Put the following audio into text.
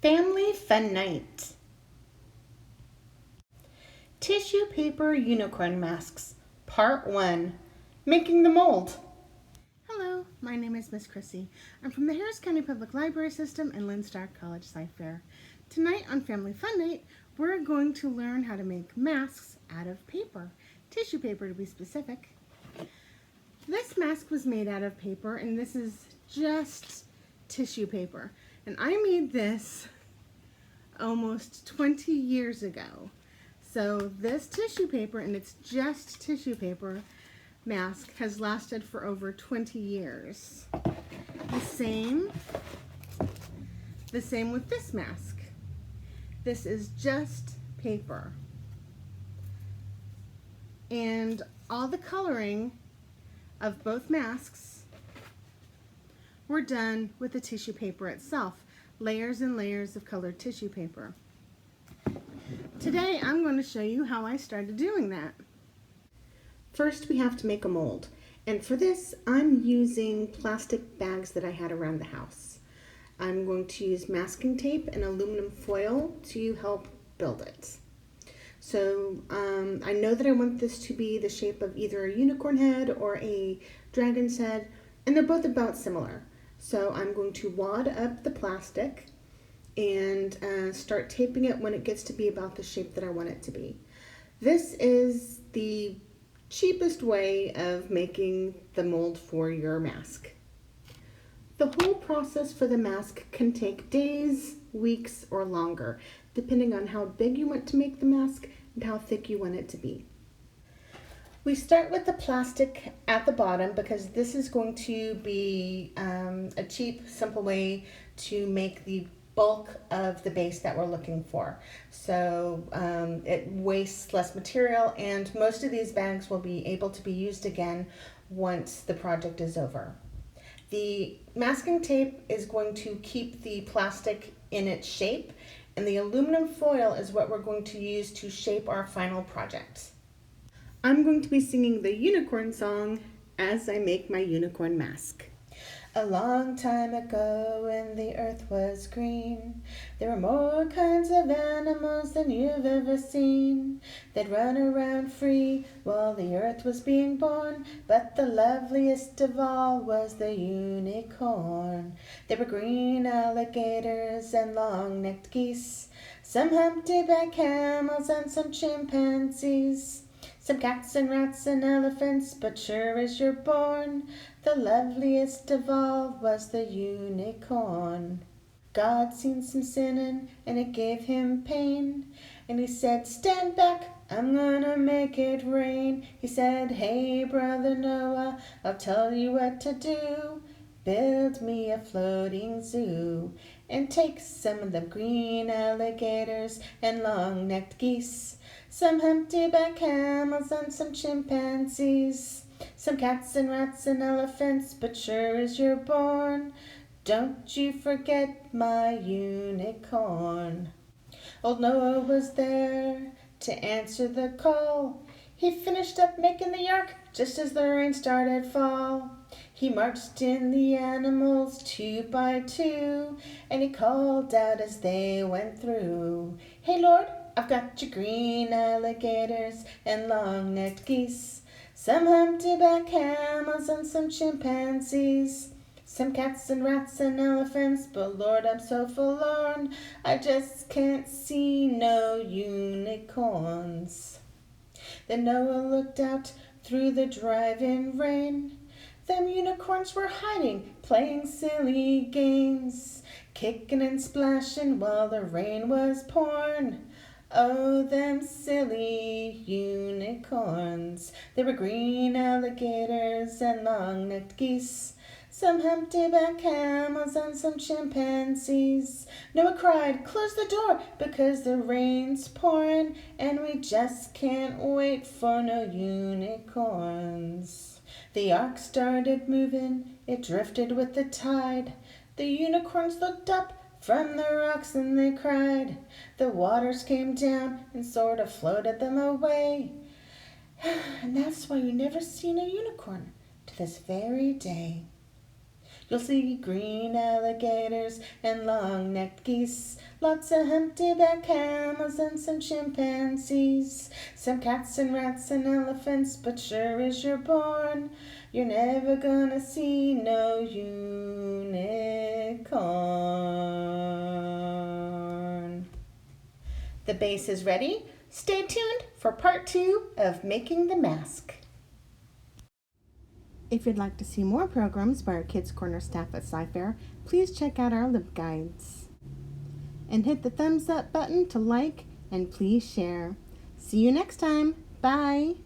Family Fun Night. Tissue Paper Unicorn Masks, Part 1, Making the Mold. Hello, my name is Miss Krissy. I'm from the Harris County Public Library System and Lynn Starr College Sci-Fair. Tonight on Family Fun Night, we're going to learn how to make masks out of paper, tissue paper to be specific. This mask was made out of paper, and this is just tissue paper. And I made this almost 20 years ago. So this tissue paper, and it's just tissue paper, mask has lasted for over 20 years. The same with this mask. This is just paper. And all the coloring of both masks were done with the tissue paper itself. Layers and layers of colored tissue paper. Today I'm going to show you how I started doing that. First, we have to make a mold. And for this, I'm using plastic bags that I had around the house. I'm going to use masking tape and aluminum foil to help build it. So I know that I want this to be the shape of either a unicorn head or a dragon's head, and they're both about similar. So I'm going to wad up the plastic and start taping it when it gets to be about the shape that I want it to be. This is the cheapest way of making the mold for your mask. The whole process for the mask can take days, weeks, or longer, depending on how big you want to make the mask and how thick you want it to be. We start with the plastic at the bottom because this is going to be a cheap, simple way to make the bulk of the base that we're looking for. So it wastes less material, and most of these bags will be able to be used again once the project is over. The masking tape is going to keep the plastic in its shape, and the aluminum foil is what we're going to use to shape our final project. I'm going to be singing the unicorn song as I make my unicorn mask. A long time ago when the earth was green, there were more kinds of animals than you've ever seen. They'd run around free while the earth was being born, but the loveliest of all was the unicorn. There were green alligators and long-necked geese, some humpty-back camels and some chimpanzees, some cats and rats and elephants, but sure as you're born, the loveliest of all was the unicorn. God seen some sinning, and it gave him pain, and he said, "Stand back, I'm gonna make it rain." He said, "Hey, brother Noah, I'll tell you what to do. Build me a floating zoo, and take some of the green alligators and long-necked geese, some humpty-back camels and some chimpanzees, some cats and rats and elephants, but sure as you're born, don't you forget my unicorn." Old Noah was there to answer the call. He finished up making the ark just as the rain started fall. He marched in the animals 2 by 2, and he called out as they went through, "Hey Lord, I've got your green alligators and long-necked geese, some humpty-back camels and some chimpanzees, some cats and rats and elephants, but Lord, I'm so forlorn, I just can't see no unicorns." Then Noah looked out through the driving rain. Them unicorns were hiding, playing silly games, kicking and splashing while the rain was pouring. Oh, them silly unicorns. There were green alligators and long-necked geese, some humpty-back camels and some chimpanzees. Noah cried, "Close the door, because the rain's pouring, and we just can't wait for no unicorns." The ark started moving, it drifted with the tide. The unicorns looked up from the rocks and they cried. The waters came down and sort of floated them away. And that's why you never seen a unicorn to this very day. You'll see green alligators and long-necked geese, lots of humpback camels and some chimpanzees, some cats and rats and elephants, but sure as you're born, you're never gonna see no unicorn. The base is ready. Stay tuned for part 2 of making the mask. If you'd like to see more programs by our Kids Corner staff at Sci-Fair, please check out our LibGuides. And hit the thumbs up button to like and please share. See you next time. Bye.